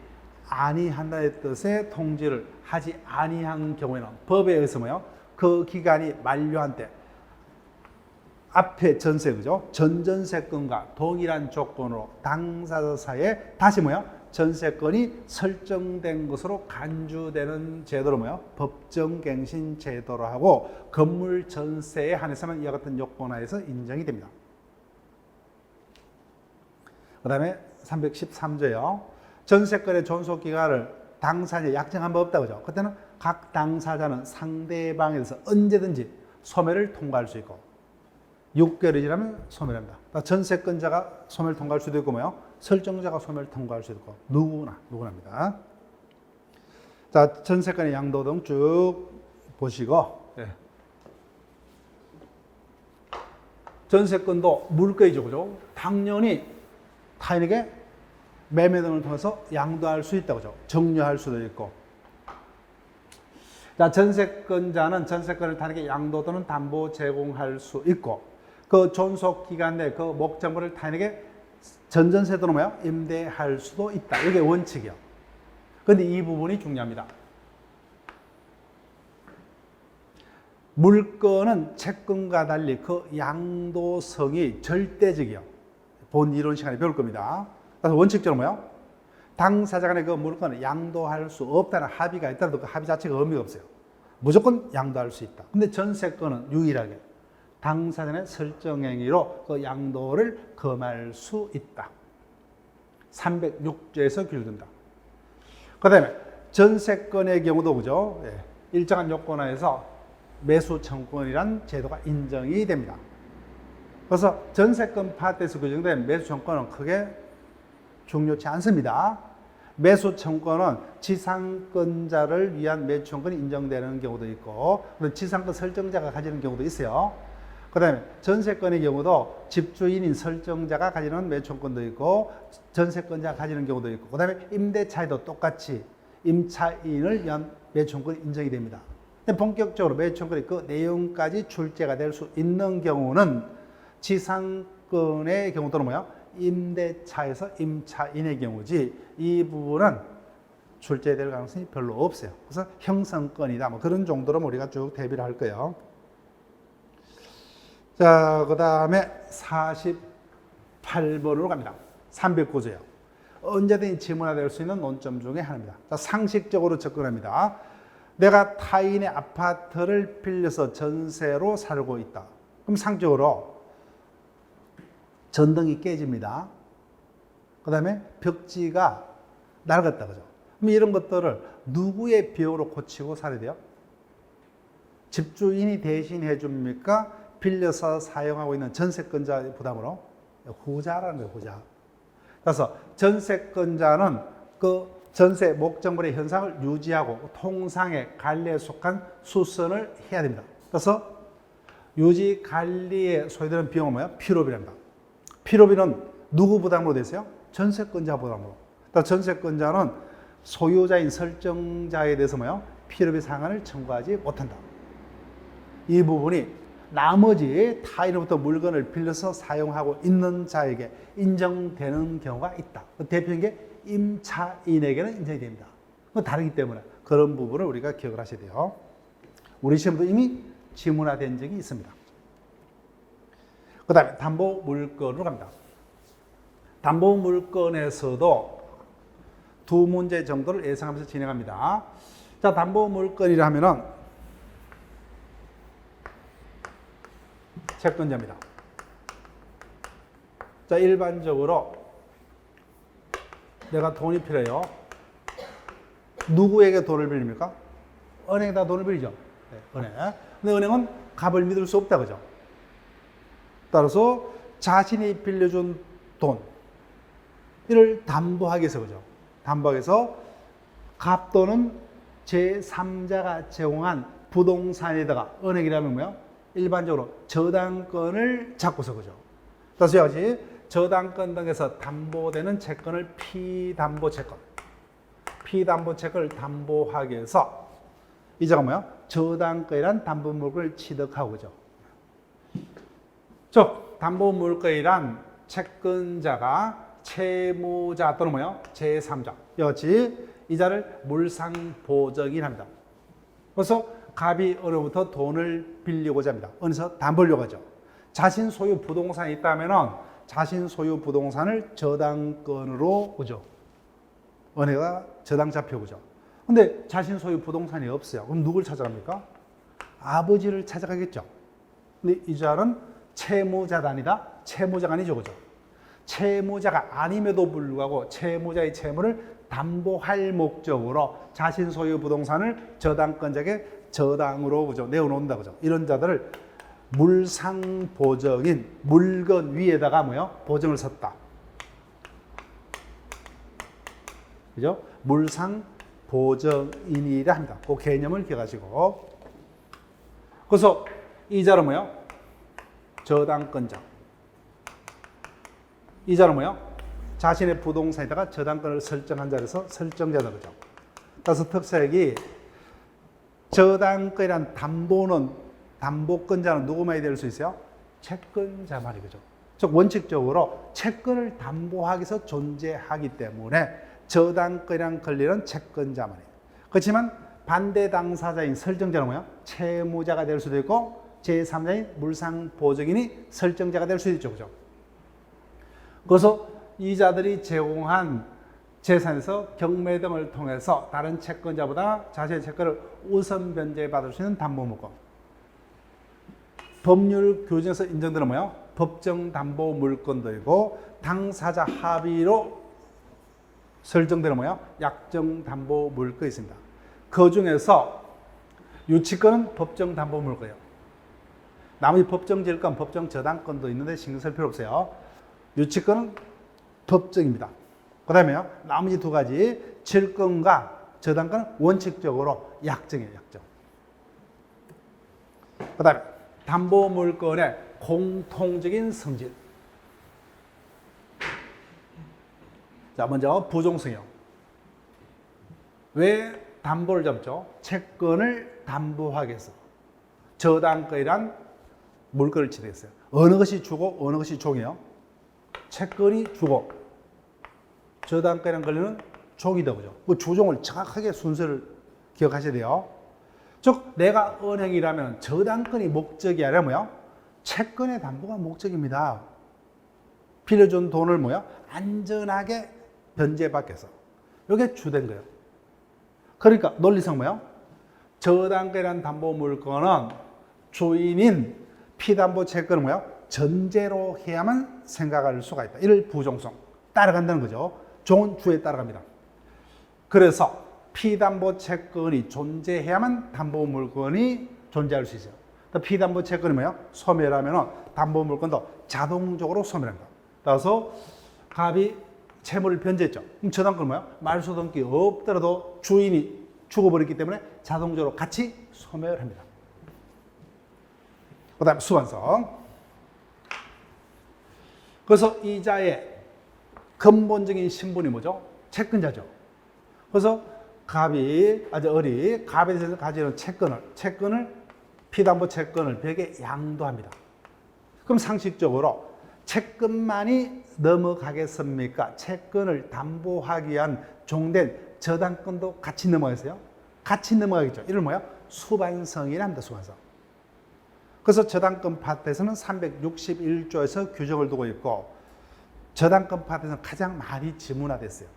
아니한다는 뜻의 통지를 하지 아니한 경우에는 법에 의해서 뭐요? 그 기간이 만료한 때 앞에 전세 그죠? 전전세권과 동일한 조건으로 당사자 사이에 다시 뭐요? 전세권이 설정된 것으로 간주되는 제도로 뭐요? 법정갱신 제도로 하고 건물 전세에 한해서만 이와 같은 요건 하에서 인정이 됩니다. 그 다음에 313조요. 전세권의 존속기간을 당사자에 약정한 법 없다 그죠? 그때는 각 당사자는 상대방에 대해서 언제든지 소멸을 통과할 수 있고 6개월이 지나면 소멸합니다. 그러니까 전세권자가 소멸 통과할 수도 있고 뭐요? 설정자가 소멸 통과할 수도 있고 누구나입니다. 자, 전세권의 양도 등 쭉 보시고 전세권도 물거이죠, 그죠? 당연히 타인에게 매매 등을 통해서 양도할 수 있다고 하죠. 정려할 수도 있고. 자, 전세권자는 전세권을 타인에게 양도 또는 담보 제공할 수 있고, 그 존속 기간 내 그 목적물을 타인에게 전전세 또는 뭐요? 임대할 수도 있다. 이게 원칙이요. 그런데 이 부분이 중요합니다. 물건은 채권과 달리 그 양도성이 절대적이요. 본 이론 시간에 배울 겁니다. 그래서 원칙적으로 뭐요? 당사자 간에 그 물건을 양도할 수 없다는 합의가 있더라도 그 합의 자체가 의미가 없어요. 무조건 양도할 수 있다. 근데 전세권은 유일하게 당사자의 설정행위로 그 양도를 금할 수 있다. 306조에서 규정된다. 그 다음에 전세권의 경우도 그죠? 일정한 요건 하에서 매수 청구권이란 제도가 인정이 됩니다. 그래서 전세권 파트에서 규정된 매수 청구권은 크게 중요치 않습니다. 매수 청구권은 지상권자를 위한 매수 청구권이 인정되는 경우도 있고, 지상권 설정자가 가지는 경우도 있어요. 그 다음에 전세권의 경우도 집주인인 설정자가 가지는 매수 청구권도 있고, 전세권자가 가지는 경우도 있고, 그 다음에 임대차에도 똑같이 임차인을 위한 매수 청구권이 인정이 됩니다. 근데 본격적으로 매수 청구권이 그 내용까지 출제가 될 수 있는 경우는 지상권의 경우 또는 뭐야? 임대차에서 임차인의 경우지, 이 부분은 출제될 가능성이 별로 없어요. 그래서 형성권이다. 뭐 그런 정도로 우리가 쭉 대비를 할 거예요. 자, 그 다음에 48번으로 갑니다. 309조예요. 언제든지 질문화될 수 있는 논점 중에 하나입니다. 자, 상식적으로 접근합니다. 내가 타인의 아파트를 빌려서 전세로 살고 있다. 그럼 상식적으로 전등이 깨집니다. 그 다음에 벽지가 낡았다. 그죠? 그럼 이런 것들을 누구의 비용으로 고치고 살아야 돼요? 집주인이 대신해 줍니까? 빌려서 사용하고 있는 전세권자 부담으로? 후자라는 거예요, 후자. 그래서 전세권자는 그 전세 목적물의 현상을 유지하고 통상의 관리에 속한 수선을 해야 됩니다. 그래서 유지 관리에 소요되는 비용은 뭐예요? 필요비랍니다. 필요비는 누구 부담으로 되세요? 전세권자 부담으로. 그러니까 전세권자는 소유자인 설정자에 대해서 뭐예요? 필요비 상한을 청구하지 못한다. 이 부분이 나머지 타인으로부터 물건을 빌려서 사용하고 있는 자에게 인정되는 경우가 있다. 대표적인 게 임차인에게는 인정이 됩니다. 다르기 때문에 그런 부분을 우리가 기억을 하셔야 돼요. 우리 시험도 이미 지문화된 적이 있습니다. 그 다음에 담보 물건으로 갑니다. 담보물건에서도 두 문제 정도를 예상하면서 진행합니다. 자, 담보물건이라 하면은 채권자입니다. 자, 일반적으로 내가 돈이 필요해요. 누구에게 돈을 빌립니까? 은행에다 돈을 빌리죠. 네, 은행. 근데 은행은 값을 믿을 수 없다, 그죠? 따라서 자신이 빌려준 돈, 이를 담보하기 위해서, 그죠? 담보하기 위해서 값 또는 제3자가 제공한 부동산에다가 은행이라면 뭐요? 일반적으로 저당권을 잡고서, 그죠? 따라서 여기 저당권 등에서 담보되는 채권을 피담보채권, 피담보채권을 담보하기 위해서 이자가 뭐야? 저당권이란 담보물건을 취득하고, 그죠? 즉, 담보물건이란 채권자가 채무자 또는 뭐요? 제3자, 여기 이자를 물상보증인합니다. 그래서 갑이 어느부터 돈을 빌리고자 합니다. 어느서 담보려고 하죠. 자신 소유 부동산이 있다면은 자신 소유 부동산을 저당권으로 오죠. 은행가 저당자표 오죠. 근데 자신 소유 부동산이 없어요. 그럼 누굴 찾아갑니까? 아버지를 찾아가겠죠. 근데 이자는 채무자가 아니다. 채무자가 아니죠, 그죠? 채무자가 아님에도 불구하고 채무자의 채무를 담보할 목적으로 자신 소유 부동산을 저당권자에게 저당으로, 그죠? 내어놓는다, 그죠? 이런 자들을 물상보증인, 물건 위에다가 뭐요? 보증을 섰다. 그죠? 물상보증인이라 합니다. 그 개념을 기억하시고. 그래서 이자는 뭐요? 저당권자. 이자는 뭐요? 자신의 부동산에다가 저당권을 설정한 자라서 설정자다, 그죠? 따라서 특색이 저당권이란 담보권자는 누구만이 될 수 있어요? 채권자 말이, 그죠? 즉 원칙적으로 채권을 담보하기 위해서 존재하기 때문에 저당권이란 권리는 채권자 말이에요. 그렇지만 반대 당사자인 설정자는 뭐야? 채무자가 될 수도 있고 제3자인 물상보증인이 설정자가 될 수도 있죠, 그죠? 그래서 이자들이 제공한 재산에서 경매 등을 통해서 다른 채권자보다 자신의 채권을 우선 변제받을 수 있는 담보물건. 법률 규정에서 인정되는 뭐예요? 법정 담보 물건들이고 당사자 합의로 설정되는 뭐예요? 약정 담보 물건이 있습니다. 그 중에서 유치권은 법정 담보 물건이에요. 나머지 법정 질권, 법정 저당권도 있는데 신경 쓸 필요 없어요. 유치권은 법정입니다. 그 다음에요, 나머지 두 가지 질권과 저당권은 원칙적으로 약정이에요, 약정. 그 다음에 담보물건의 공통적인 성질. 자, 먼저 부종성이요. 왜 담보를 잡죠? 채권을 담보하기 위해서. 저당권이란 물건을 취득했어요. 어느 것이 주고 어느 것이 종이에요? 채권이 주고 저당권이란 권리는 종이다, 그죠? 그 주종을 정확하게 순서를 기억하셔야 돼요. 즉 내가 은행이라면 저당권이 목적이 아니라 뭐야? 채권의 담보가 목적입니다. 빌려준 돈을 뭐야? 안전하게 변제받기 위해서. 이게 주된 거예요. 그러니까 논리상 뭐야? 저당권이란 담보 물건은 주인인 피담보 채권은 뭐야? 전제로 해야만 생각할 수가 있다. 이를 부종성. 따라간다는 거죠. 종은 주에 따라갑니다. 그래서 피담보 채권이 존재해야만 담보 물건이 존재할 수 있어요. 피담보 채권이 뭐예요? 소멸하면 담보 물건도 자동적으로 소멸합니다. 따라서 갑이 채무를 변제했죠. 그럼 저당권은 뭐예요? 말소등기 없더라도 주인이 죽어버렸기 때문에 자동적으로 같이 소멸합니다. 그 다음에 수완성. 그래서 이자의 근본적인 신분이 뭐죠? 채권자죠. 그래서 갑이 아주 을이 갑에 대해서 가지는 채권을 피담보 채권을 벽에 양도합니다. 그럼 상식적으로 채권만이 넘어가겠습니까? 채권을 담보하기 위한 종된 저당권도 같이 넘어가세요? 같이 넘어가겠죠. 이를 뭐야? 수반성이라 합니다. 수반성. 그래서 저당권 파트에서는 361조에서 규정을 두고 있고 저당권 파트에서는 가장 많이 지문화됐어요.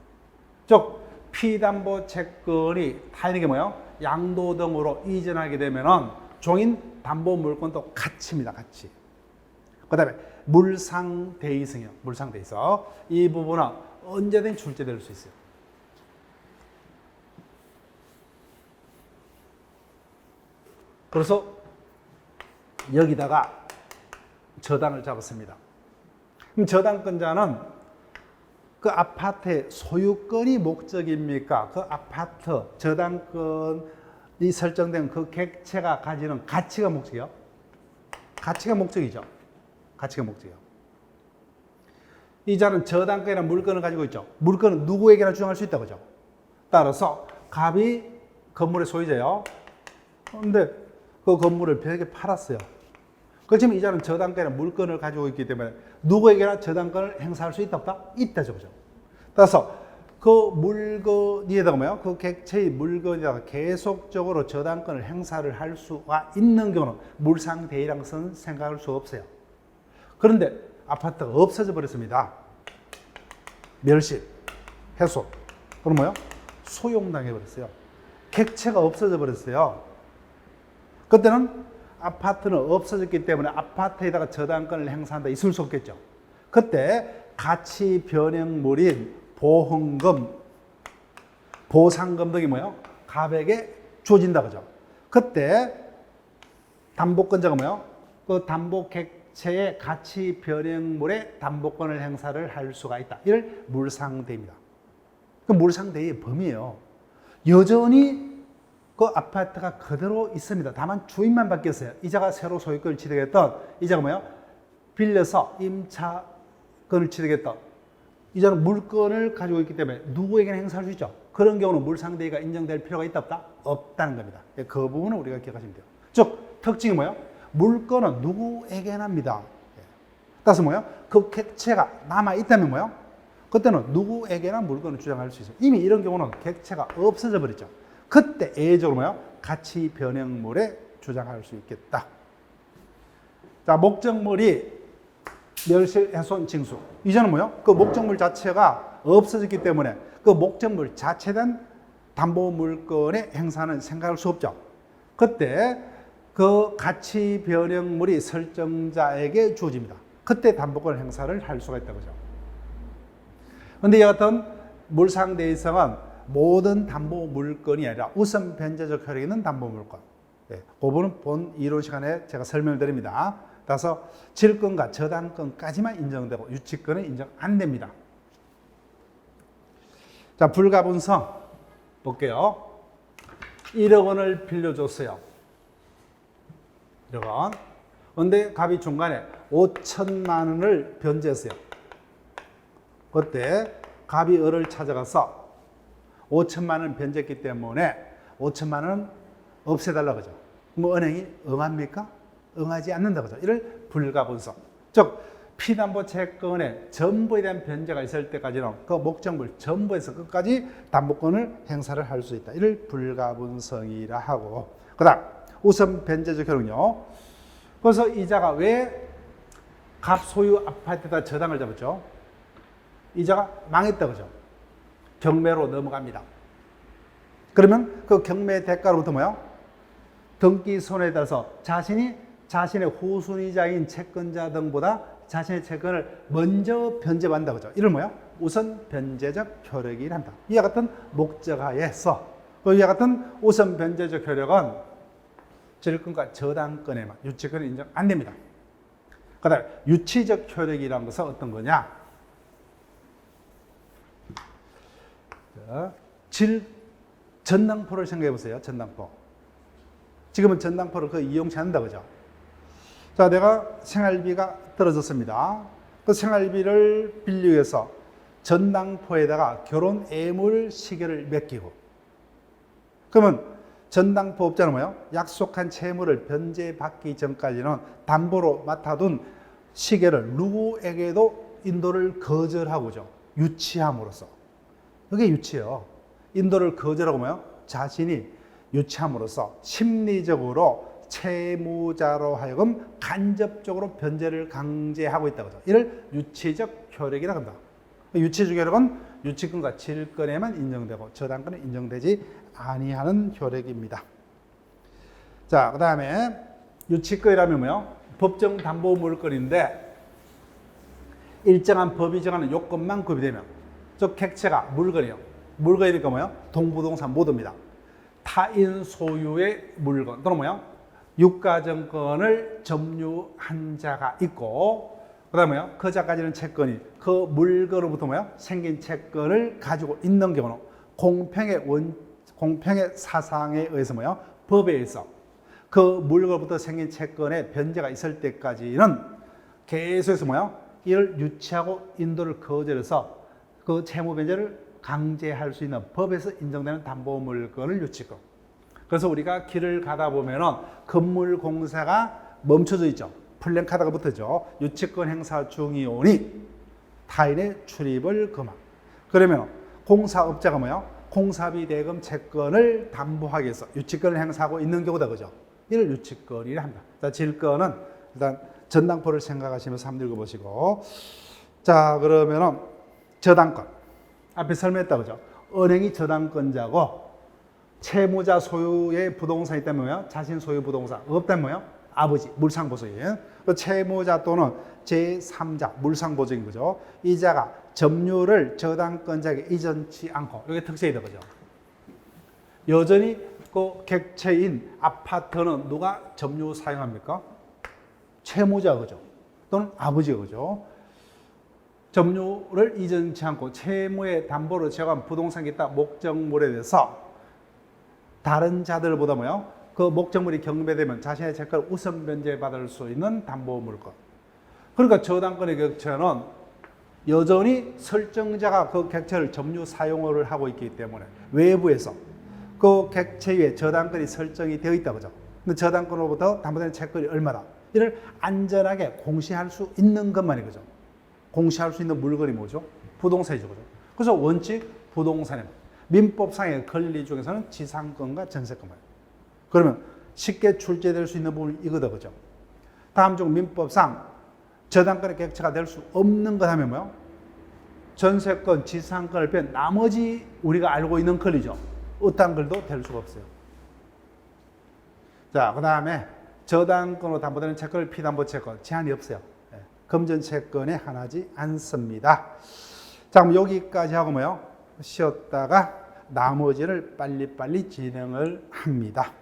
즉 피담보 채권이 타인에게 뭐예요? 양도 등으로 이전하게 되면은 종인 담보 물권도 가치입니다. 가치. 그다음에 물상대이성이요. 물상대이성. 이 부분은 언제든 출제될 수 있어요. 그래서 여기다가 저당을 잡았습니다. 그럼 저당권자는 그 아파트의 소유권이 목적입니까? 그 아파트 저당권이 설정된 그 객체가 가지는 가치가 목적이요? 가치가 목적이죠. 가치가 목적이요. 이자는 저당권이나 물건을 가지고 있죠. 물건은 누구에게나 주장할 수 있다고 그죠? 따라서 갑이 건물의 소유자예요. 그런데 그 건물을 벽에 팔았어요. 그렇지만 이자는 저당권이나 물건을 가지고 있기 때문에 누구에게나 저당권을 행사할 수 있다 없다? 있다죠. 그죠? 따라서 그 물건에다가 뭐요? 그 객체의 물건에다가 계속적으로 저당권을 행사를 할 수가 있는 경우는 물상대의라는 것은 생각할 수 없어요. 그런데 아파트가 없어져 버렸습니다. 멸실, 해소. 그럼 뭐요? 소용당해 버렸어요. 객체가 없어져 버렸어요. 그때는 아파트는 없어졌기 때문에 아파트에다가 저당권을 행사한다 있을 수 없겠죠. 그때 가치 변형물인 보험금, 보상금 등이 뭐예요? 갑에게 주어진다 그죠. 그때 담보권자가 뭐예요? 그 담보 객체의 가치 변형물의 담보권을 행사를 할 수가 있다. 이를 물상대입니다. 그 물상대의 범위예요. 여전히 그 아파트가 그대로 있습니다. 다만 주인만 바뀌었어요. 이자가 새로 소유권을 취득했던 이자가 뭐예요? 빌려서 임차권을 취득했던 이자는 물건을 가지고 있기 때문에 누구에게나 행사할 수 있죠. 그런 경우는 물상대의가 인정될 필요가 있다 없다? 없다는 겁니다. 그 부분은 우리가 기억하시면 돼요. 즉 특징이 뭐예요? 물건은 누구에게나 합니다. 따라서 뭐예요? 그 객체가 남아 있다면 뭐예요? 그때는 누구에게나 물건을 주장할 수 있어요. 이미 이런 경우는 객체가 없어져 버렸죠. 그때 예외적으로 뭐예요? 가치 변형물에 주장할 수 있겠다. 자, 목적물이 멸실, 훼손, 징수. 이제는 뭐예요? 그 목적물 자체가 없어졌기 때문에 그 목적물 자체된 담보물건의 행사는 생각할 수 없죠. 그때 그 가치 변형물이 설정자에게 주어집니다. 그때 담보권 행사를 할 수가 있다고 하죠. 그런데 이 같은 물상대의성은 모든 담보 물건이 아니라 우선 변제적 효력이 있는 담보 물건. 그 부분은 본 이론 시간에 제가 설명을 드립니다. 따라서 질권과 저당권까지만 인정되고 유치권은 인정 안 됩니다. 자, 불가분성 볼게요. 1억 원을 빌려줬어요. 1억 원. 그런데 갑이 중간에 5천만 원을 변제했어요. 그때 갑이 을을 찾아가서 5천만 원 변제했기 때문에 5천만 원 없애달라고 하죠. 뭐 은행이 응합니까? 응하지 않는다고 하죠. 이를 불가분성. 즉 피담보 채권의 전부에 대한 변제가 있을 때까지는 그 목적물 전부에서 끝까지 담보권을 행사를 할 수 있다. 이를 불가분성이라 하고, 그 다음 우선 변제적 효력은요. 그래서 이자가 왜 갑 소유 아파트에다 저당을 잡았죠? 이자가 망했다 그죠? 경매로 넘어갑니다. 그러면 그 경매 대가로부터 뭐요? 등기 손해에 따라서 자신의 후순위자인 채권자 등보다 자신의 채권을 먼저 변제받는다 그죠? 이를 뭐요? 우선 변제적 효력이라 한다. 이와 같은 목적하에서 이와 같은 우선 변제적 효력은 질권과 저당권에만, 유치권은 인정 안 됩니다. 그 다음에 유치적 효력이라는 것은 어떤 거냐? 전당포를 생각해 보세요. 전당포. 지금은 전당포를 거의 이용치 않는다 그죠? 자, 내가 생활비가 떨어졌습니다. 그 생활비를 빌리기 위해서 전당포에다가 결혼 애물 시계를 맡기고, 그러면 전당포업자는 뭐예요? 약속한 채무를 변제받기 전까지는 담보로 맡아둔 시계를 누구에게도 인도를 거절하고죠. 유치함으로써. 이게 유치예요. 인도를 거절하고 뭐예요? 자신이 유치함으로써 심리적으로 채무자로 하여금 간접적으로 변제를 강제하고 있다고 하죠. 이를 유치적 효력이라고 합니다. 유치적 효력은 유치권과 질권에만 인정되고 저당권은 인정되지 아니하는 효력입니다. 자, 그 다음에 유치권이라면 뭐요? 법정 담보 물건인데 일정한 법이 정하는 요건만 구비되면 즉 객체가 물건이요. 물건이니까 뭐요? 동부동산 모두입니다. 타인 소유의 물건 또는 뭐요? 유가증권을 점유한 자가 있고 그다음에 뭐요? 그 자가 가지는 채권이 그 물건으로부터 뭐요? 생긴 채권을 가지고 있는 경우는 공평의 사상에 의해서 뭐요? 법에 의해서 그 물건으로부터 생긴 채권에 변제가 있을 때까지는 계속해서 뭐요? 이를 유치하고 인도를 거절해서 그 채무 변제를 강제할 수 있는 법에서 인정되는 담보물건을 유치권. 그래서 우리가 길을 가다 보면은 건물 공사가 멈춰져 있죠. 플랜카드가 붙어죠. 유치권 행사 중이오니 타인의 출입을 금하. 그러면 공사업자가 뭐요? 공사비 대금 채권을 담보하기 위해서 유치권을 행사하고 있는 경우다, 그죠? 이를 유치권이라 합니다. 자, 질권은 일단 전당포를 생각하시면서 한번 읽어보시고. 자, 그러면은 저당권. 앞에 설명했다, 그죠? 은행이 저당권자고 채무자 소유의 부동산이 있다면 뭐요? 자신 소유 부동산. 없다면 뭐요? 아버지, 물상보증인. 채무자 또는 제3자, 물상보증인 거죠. 이자가 점유를 저당권자에게 이전치 않고, 이게 특색이다, 그죠? 여전히 그 객체인 아파트는 누가 점유 사용합니까? 채무자, 그죠? 또는 아버지가, 그죠? 점유를 이전치 않고 채무의 담보로 제공한 부동산이 있다 목적물에 대해서 다른 자들보다 뭐요? 그 목적물이 경매되면 자신의 채권을 우선 변제받을 수 있는 담보물건. 그러니까 저당권의 객체는 여전히 설정자가 그 객체를 점유 사용을 하고 있기 때문에 외부에서 그 객체 위에 저당권이 설정이 되어 있다, 그죠? 근데 저당권으로부터 담보되는 채권이 얼마다? 이를 안전하게 공시할 수 있는 것만이, 그죠? 공시할 수 있는 물건이 뭐죠? 부동산이죠, 그죠? 그래서 원칙 부동산입니다. 민법상의 권리 중에서는 지상권과 전세권만. 그러면 쉽게 출제될 수 있는 부분이 이거다, 그죠? 다음 중 민법상 저당권의 객체가 될 수 없는 것 하면 뭐요? 전세권, 지상권을 빼면 나머지 우리가 알고 있는 권리죠. 어떤 권리도 될 수가 없어요. 자, 그 다음에 저당권으로 담보되는 채권을 피담보 채권 제한이 없어요. 금전 채권에 한하지 않습니다. 자, 그럼 여기까지 하고 뭐요? 쉬었다가 나머지를 빨리빨리 진행을 합니다.